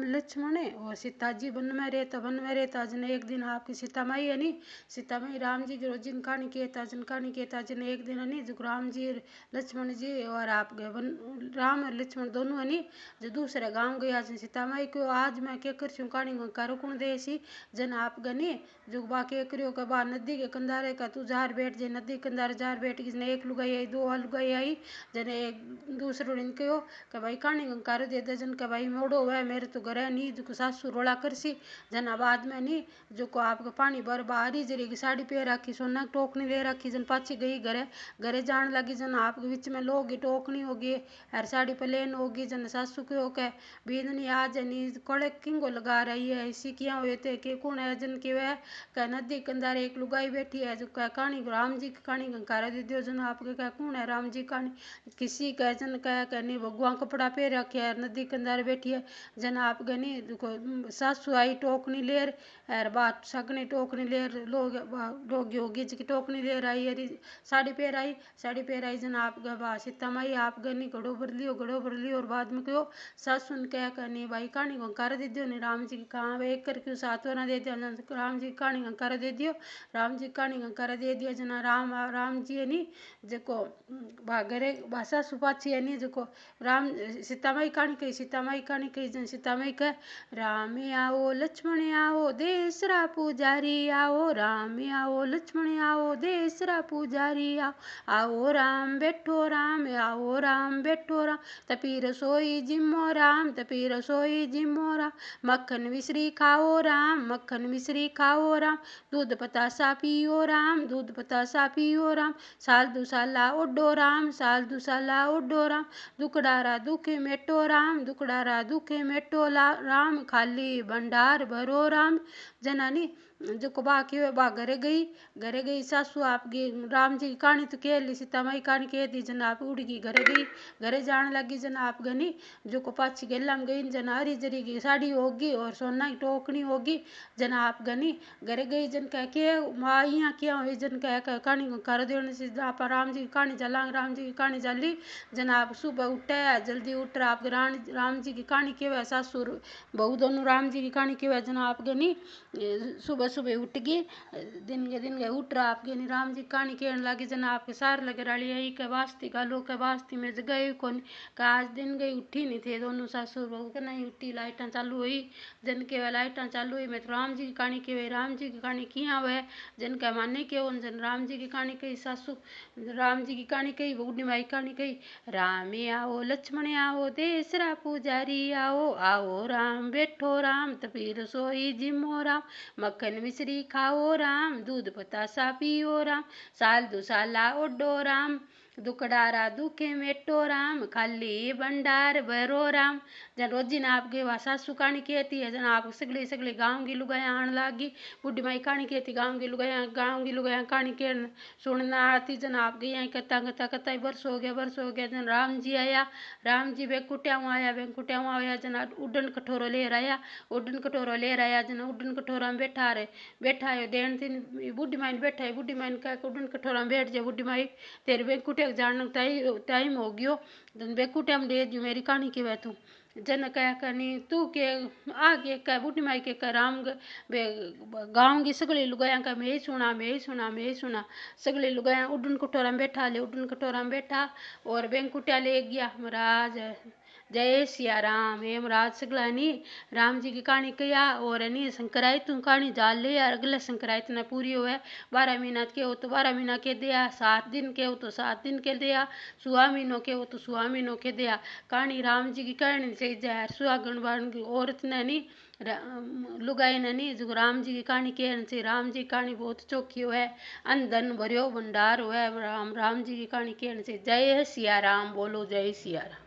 लक्ष्मण और सीता जी वन में रहता जन एक दिन आपकी सीता माई है नी, सीता माई राम जी की रोजिन कहानी कहता जन एक दिन है नी जो राम जी लक्ष्मण जी और आप राम और लक्ष्मण दोनों है नी जो दूसरे गाँव गया जन सीता माई को आज मैं क्या कर कहानी कारो कौन दे सी जन आप गनी जो बा के करियो के बा नदी के कंधारे का तू जार बैठ जे नदी कंधारे जार बैठ गई जन एक लुगाई आई दो लुगाई आई जन एक दूसरो ने कहो कि भाई कहानी कारो दे दे जन के भाई मोड़ो है मेरे तो घर है नी जो सासू रोला करसी जन बाद में नी जो को आपको पानी भर बाहरी जरी की साड़ी पहन रखी सोना टोकनी ले रखी जन पाछी गई घरे घरे जान लगी जन आपके बीच में लोगी टोकनी होगी हर साड़ी प्लेन होगी जन सासू को के बीदनी आज नी कोड़े किंगो लगा रही है इसी किया हुए थे कि कौन है जन के वह कह नदी कंधारे एक लुगाई बैठी है जो कह कहानी राम जी की कहानी कर दे दियो जन आपके कह कौन है राम जी कहानी किसी कह जन कह नहीं भगवान कपड़ा पहन रखे है नदी कंधारे बैठी है जन आप गनी सासू आई टोकनी लेर और बात सगनी टोकनी लेर लोग होगी जी टोकनी लेर आई अरे साड़ी पहन आई जन आप बा सीता माई आप गनी घड़ो भर लियो और बाद में कहो सासू ने कह करनी भाई कहानी को कर दे दियो नहीं राम जी की कहाँ एक करके सात वरा दे दिया राम जी की कहानी कर दे दियो राम जी की कहानी कर दे दियो जना राम जी है नी जो बा घरे बा सासू पाछी है नी जो राम सीता माई कहानी जन सीता माई कह राम आओ लक्ष्मण आओ देसरा पुजारी आओ राम आओ लक्ष्मण आओ देसरा पुजारी आओ राम बैठो राम आओ राम बैठो राम तपी रसोई जिम्मो राम मक्खन मिश्री खाओ राम दूध पतासा पियो राम साल दुसाला ओडो राम दुखडारा दुखे मेटो राम खाली भंडार भरो राम जनानी जो को बा की बा घरे गई सासू आपकी राम जी की कहानी तो कह ली सीता माई कहानी कह दी जन आप उड़ गई घरे जान लगी जन आप गनी जो को पाछी गेला में गई जन हरी जरी की साड़ी होगी और सोना की टोकनी होगी जन आप गनी घरे गई जन कह के माँ यहाँ क्या हुई जन कह कहानी कर देने से आप राम जी की कहानी चलांग राम जी की कहानी चली जन आप सुबह उठे जल्दी उठ आप राम जी की कहानी के सासू बहू दोनों राम जी की कहानी के जन आप गनी सुबह उठ गई दिन के उठ रहा आपके नहीं राम जी कहानी कहने लगी जन आपके सार लगे रही आई के वास्ती गालो के वास्ती में गए कौन का आज दिन गई उठी नहीं थे दोनों सासू बहू के नहीं उठी लाइटा चालू हुई जन के लाइटा चालू हुई मैं तो राम जी की कहानी के राम जी की कहानी किया हुआ जन का माने के जन राम जी की कहानी कही सासू राम जी की कहानी कही बूढ़ी माई कहानी कही राम आओ लक्ष्मण आओ देसरा पुजारी आओ राम बैठो राम तपी रसोई जिम्मो राम मक्खन मिश्री खाओ राम दूध पतासा पियो राम साल दुसाला ओडो राम दुखडारा दुखे मेटो राम खाली भंडार भरो राम जन रोजी ने आपके वहाँ सासू कहानी कहती है जन आप सगली गाँव की लुगाया आने लागी बुढ़ी माई कहानी कहती गाँव की लुगाया कहानी कह सुनना आती जन आप गई करता वर्ष हो गया जन राम जी आया राम जी वेकुटिया आया जन उड्डन कठोरो लेर आया जन उड्डन कठोरा में बैठा है देन दिन बुढ़ी माई बैठा है बुढ़ी माई कह उड्डन कठोरा में बैठ जाए बुढ़ी माई तेरे वेकुटिया जाने टाइम हो गयो जन वेकुटिया में दे जो मेरी कहानी की वह तू जन कह करनी तू के आगे कह बुढ़ी माई के कह राम गाँव की सगली लुगाया का मैं ही सुना सगली लुगाया उड्डन कटोरा में बैठा और वेकुटिया ले गया महाराज जय सिया राम हेमराज सगलानी राम जी की कहानी कया और नहीं संक्रांत तू कहानी जाल ले यार अगले संक्रांत न पूरी हो है 12 महीना के हो तो 12 महीना के दिया 7 दिन के हो तो 7 दिन के दिया 16 महीनों के हो तो 16 महीनों के दिया कहानी राम जी की कहानी से जाए सुहागन बाण की औरत ने नहीं लुगाई ने नहीं जो राम जी की कहानी कहने से राम जी की कहानी बहुत चौखी हो है अंधन भरियो भंडार हो है राम जी की कहानी कहने से जय सिया राम बोलो जय सिया राम।